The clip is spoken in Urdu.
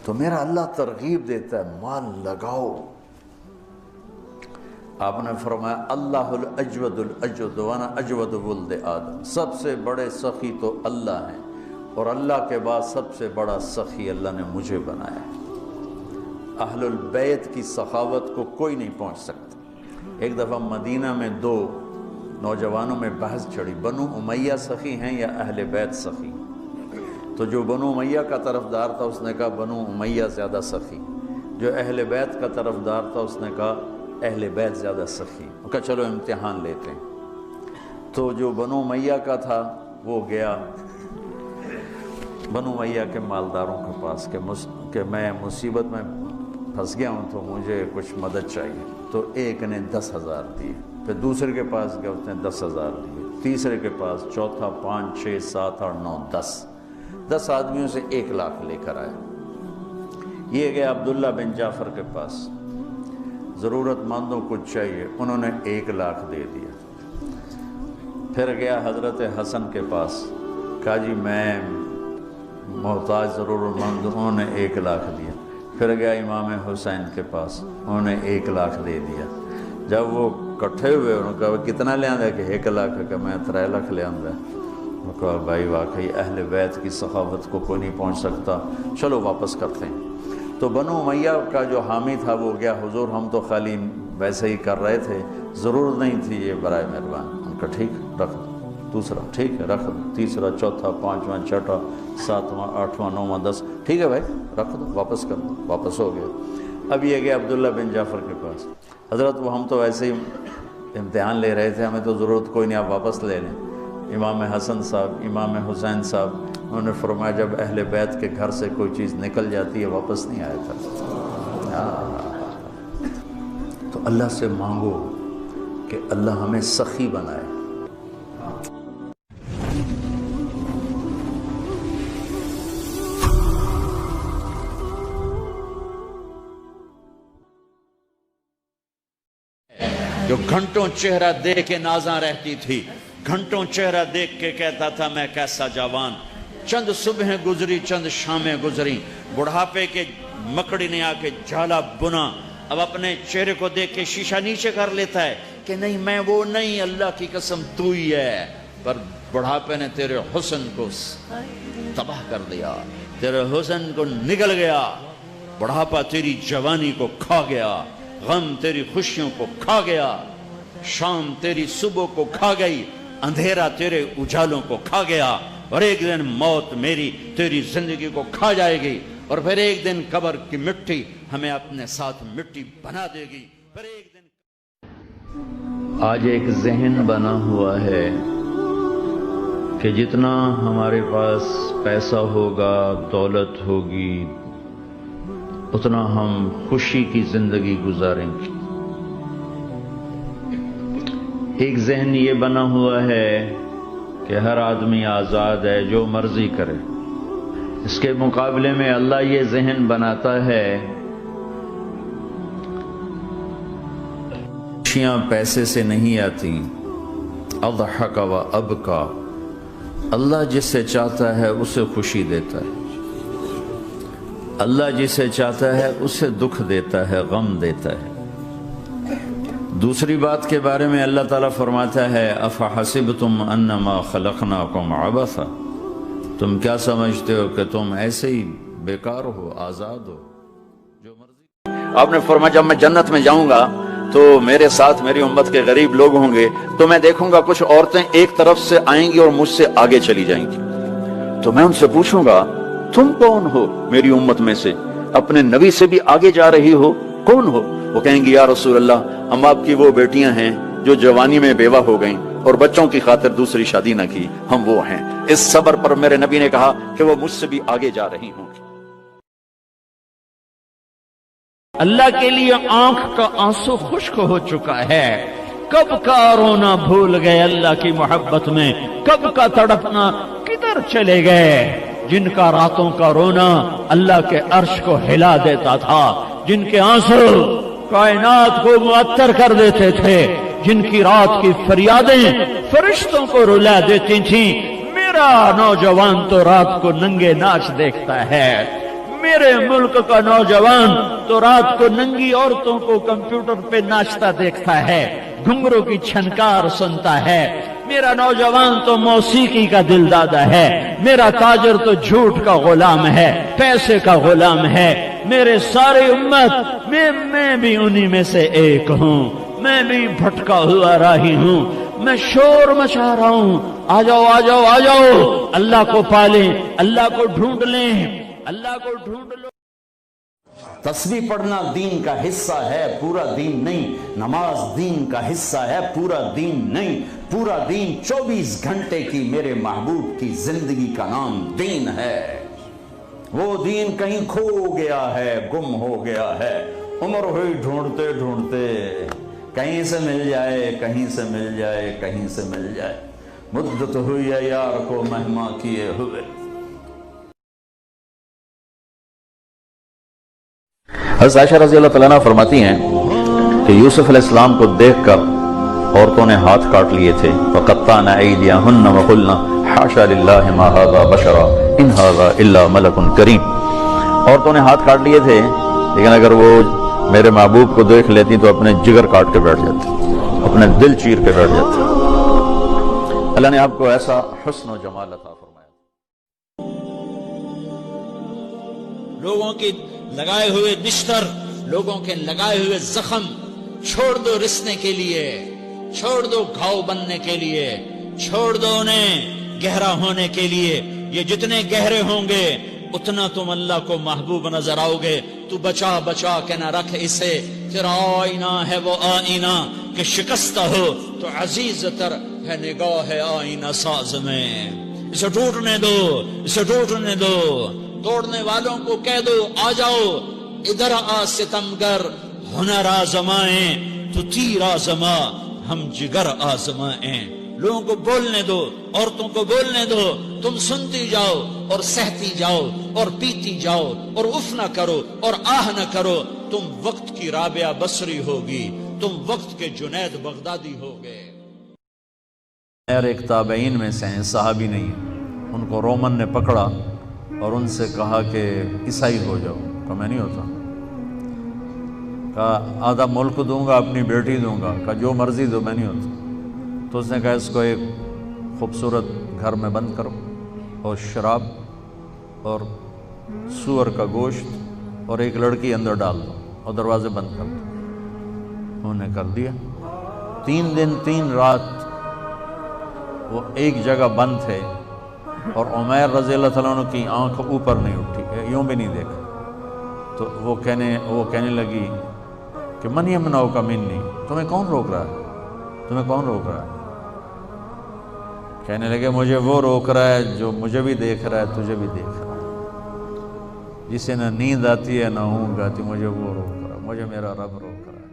تو میرا اللہ ترغیب دیتا ہے مال لگاؤ۔ آپ نے فرمایا اللہ الاجود الاجود وانا اجود ولد آدم، سب سے بڑے سخی تو اللہ ہیں، اور اللہ کے بعد سب سے بڑا سخی اللہ نے مجھے بنایا ہے۔ اہل البیت کی سخاوت کو کوئی نہیں پہنچ سکتا۔ ایک دفعہ مدینہ میں دو نوجوانوں میں بحث چھڑی، بنو امیہ سخی ہیں یا اہل بیت سخی؟ تو جو بنو امیہ کا طرفدار تھا اس نے کہا بنو امیہ زیادہ سخی، جو اہل بیت کا طرفدار تھا اس نے کہا اہل بیت زیادہ سخی۔ وہ کہا چلو امتحان لیتے ہیں۔ تو جو بنو امیہ کا تھا وہ گیا بنو امیہ کے مالداروں کے پاس کہ میں مصیبت میں پھنس گیا ہوں تو مجھے کچھ مدد چاہیے۔ تو ایک نے 10,000 دیے، پھر دوسرے کے پاس گیا اس نے 10,000 دیے، تیسرے کے پاس، چوتھا 5 6 7 8 9 10 آدمیوں سے 1 لاکھ لے کر آیا۔ یہ گیا عبداللہ بن جعفر کے پاس، ضرورت مندوں کو چاہیے، انہوں نے 1 لاکھ دے دیا۔ پھر گیا حضرت حسن کے پاس، کہا جی میں محتاج ضرورت مند، انہوں نے 1 لاکھ دیا۔ پھر گیا امام حسین کے پاس، انہوں نے 1 لاکھ دے دیا۔ جب وہ کٹھے ہوئے انہوں نے کہا کتنا لے آندہ کہ 1 لاکھ، کہ میں 3 لاکھ لے آندہ۔ وہ کہا بھائی واقعی اہل بیت کی سخاوت کو کوئی نہیں پہنچ سکتا، چلو واپس کرتے ہیں۔ تو بنو امیہ کا جو حامی تھا وہ گیا، حضور ہم تو خالی ویسے ہی کر رہے تھے، ضرورت نہیں تھی، یہ برائے مہربان۔ ان کا ٹھیک رکھ دو، دوسرا ٹھیک ہے رکھ دو، تیسرا چوتھا 5واں 6واں 7واں 8واں 9واں 10، ٹھیک ہے بھائی رکھ دو، واپس کر دو، واپس ہو گیا۔ اب یہ گیا عبداللہ بن جعفر کے پاس، حضرت وہ ہم تو ایسے ہی امتحان لے رہے تھے، ہمیں تو ضرورت کوئی نہیں، آپ واپس لے لیں۔ امام حسن صاحب، امام حسین صاحب، انہوں نے فرمایا جب اہل بیت کے گھر سے کوئی چیز نکل جاتی ہے واپس نہیں آیا تھا۔ تو اللہ سے مانگو کہ اللہ ہمیں سخی بنائے۔ جو گھنٹوں چہرہ دیکھ کے نازاں رہتی تھی، گھنٹوں چہرہ دیکھ کے کہتا تھا میں کیسا جوان، چند صبحیں گزری چند شامیں گزری، بڑھاپے کے مکڑی نے آ کے جالا بنا، اب اپنے چہرے کو دیکھ کے شیشہ نیچے کر لیتا ہے کہ نہیں میں وہ نہیں، اللہ کی قسم تو ہی ہے، پر بڑھاپے نے تیرے حسن کو تباہ کر دیا، تیرے حسن کو نگل گیا، بڑھاپا تیری جوانی کو کھا گیا، غم تیری خوشیوں کو کھا گیا، شام تیری صبح کو کھا گئی، اندھیرا تیرے اجالوں کو کھا گیا، اور ایک دن موت میری تیری زندگی کو کھا جائے گی، اور پھر ایک دن قبر کی مٹی ہمیں اپنے ساتھ مٹی بنا دے گی، پھر ایک دن۔ آج ایک ذہن بنا ہوا ہے کہ جتنا ہمارے پاس پیسہ ہوگا، دولت ہوگی، اتنا ہم خوشی کی زندگی گزاریں گے۔ ایک ذہن یہ بنا ہوا ہے کہ ہر آدمی آزاد ہے، جو مرضی کرے۔ اس کے مقابلے میں اللہ یہ ذہن بناتا ہے خوشیاں پیسے سے نہیں آتی، اضحک و ابکا، اللہ جس سے چاہتا ہے اسے خوشی دیتا ہے، اللہ جسے چاہتا ہے اسے دکھ دیتا ہے، غم دیتا ہے۔ دوسری بات کے بارے میں اللہ تعالیٰ فرماتا ہے افحسبتم انما خلقناکم عبثا، تم کیا سمجھتے ہو کہ تم ایسے ہی بیکار ہو، آزاد ہو، جو مرضی۔ آپ نے فرمایا جب میں جنت میں جاؤں گا تو میرے ساتھ میری امت کے غریب لوگ ہوں گے، تو میں دیکھوں گا کچھ عورتیں ایک طرف سے آئیں گی اور مجھ سے آگے چلی جائیں گی، تو میں ان سے پوچھوں گا تم کون ہو میری امت میں سے، اپنے نبی سے بھی آگے جا رہی ہو، کون ہو؟ وہ کہیں گی یا رسول اللہ ہم آپ کی وہ بیٹیاں ہیں جو جوانی میں بیوہ ہو گئیں اور بچوں کی خاطر دوسری شادی نہ کی، ہم وہ ہیں۔ اس صبر پر میرے نبی نے کہا کہ وہ مجھ سے بھی آگے جا رہی ہوں گی۔ اللہ کے لیے آنکھ کا آنسو خشک ہو چکا ہے، کب کا رونا بھول گئے اللہ کی محبت میں، کب کا تڑپنا کدھر چلے گئے؟ جن کا راتوں کا رونا اللہ کے عرش کو ہلا دیتا تھا، جن کے آنسو کائنات کو معطر کر دیتے تھے، جن کی رات کی فریادیں فرشتوں کو رلا دیتی تھیں، میرا نوجوان تو رات کو ننگے ناچ دیکھتا ہے، میرے ملک کا نوجوان تو رات کو ننگی عورتوں کو کمپیوٹر پہ ناچتا دیکھتا ہے، گھنگروں کی چھنکار سنتا ہے۔ میرا نوجوان تو موسیقی کا دل دادا ہے، میرا تاجر تو جھوٹ کا غلام ہے، پیسے کا غلام ہے۔ میرے سارے امت میں بھی انہی میں سے ایک ہوں، میں بھی بھٹکا ہوا راہی ہوں، میں شور مچا رہا ہوں۔ آ جاؤ آ جاؤ آ جاؤ، اللہ کو پالیں، اللہ کو ڈھونڈ لیں، اللہ کو ڈھونڈ لو۔ تسبیح پڑھنا دین کا حصہ ہے، پورا دین نہیں۔ نماز دین کا حصہ ہے، پورا دین نہیں۔ پورا دین 24 گھنٹے کی میرے محبوب کی زندگی کا نام دین ہے۔ وہ دین کہیں کھو گیا ہے، گم ہو گیا ہے۔ عمر ہوئی ڈھونڈتے ڈھونڈتے، کہیں سے مل جائے، کہیں سے مل جائے، کہیں سے مل جائے۔ مدت ہوئی ہے یار کو مہما کیے ہوئے۔ حضرت عائشہ رضی اللہ تعالیٰ عنہ فرماتی ہیں کہ یوسف علیہ السلام کو دیکھ کر عورتوں نے ہاتھ کاٹ لیے تھے۔ وَقَطَّعْنَ أَيْدِيَهُنَّ وَقُلْنَ حَاشَا لِلَّهِ مَا هَذَا بَشَرًا إِنْ هَذَا إِلَّا مَلَكٌ كَرِيمٌ۔ عورتوں نے ہاتھ کاٹ لیے تھے، لیکن اگر وہ میرے محبوب کو دیکھ لیتی تو اپنے جگر کاٹ کے بیٹھ جاتی، اپنے دل چیر کے بیٹھ جاتی۔ اللہ نے آپ کو ایسا حسن و جمال عطا فرمایا۔ لوگوں کے لگائے ہوئے نشتر، لوگوں کے لگائے ہوئے زخم چھوڑ دو رسنے کے لیے، چھوڑ دو گھاؤ بننے کے لیے، چھوڑ دو انہیں گہرا ہونے کے لیے۔ یہ جتنے گہرے ہوں گے اتنا تم اللہ کو محبوب نظر آؤ گے۔ تو بچا بچا کے نہ رکھ اسے، تیرا آئینہ ہے وہ آئینہ کہ شکستہ ہو تو عزیز تر ہے نگاہ آئینہ ساز میں۔ اسے ٹوٹنے دو، اسے ٹوٹنے دو۔ توڑنے والوں کو کہہ دو آ جاؤ ادھر آ ستمگر، ہنر آزمائیں تو تیر آزما، ہم جگر آزمائیں۔ لوگوں کو بولنے دو، عورتوں کو بولنے دو، تم سنتی جاؤ اور سہتی جاؤ اور پیتی جاؤ اور اف نہ کرو اور آہ نہ کرو۔ تم وقت کی رابعہ بصری ہوگی، تم وقت کے جنید بغدادی ہوگے۔ اور ایک تابعین میں سے ہیں، صحابی نہیں ہیں، ان کو رومن نے پکڑا اور ان سے کہا کہ عیسائی ہو جاؤ۔ کہا میں نہیں ہوتا۔ کہا آدھا ملک دوں گا، اپنی بیٹی دوں گا۔ کہا جو مرضی دو، میں نہیں ہوتا۔ تو اس نے کہا اس کو ایک خوبصورت گھر میں بند کرو اور شراب اور سور کا گوشت اور ایک لڑکی اندر ڈال دو اور دروازے بند کر دو۔ انہوں نے کر دیا۔ 3 دن 3 رات وہ ایک جگہ بند تھے اور عمیر رضی اللہ تعالیٰ عنہ کی آنکھ اوپر نہیں اٹھی، یوں بھی نہیں دیکھا۔ تو وہ کہنے لگی کہ من یمنعک منی، تمہیں کون روک رہا ہے، تمہیں کون روک رہا ہے؟ کہنے لگے مجھے وہ روک رہا ہے جو مجھے بھی دیکھ رہا ہے، تجھے بھی دیکھ رہا ہے، جسے نہ نیند آتی ہے نہ اونگ آتی، مجھے وہ روک رہا ہے، مجھے میرا رب روک رہا ہے۔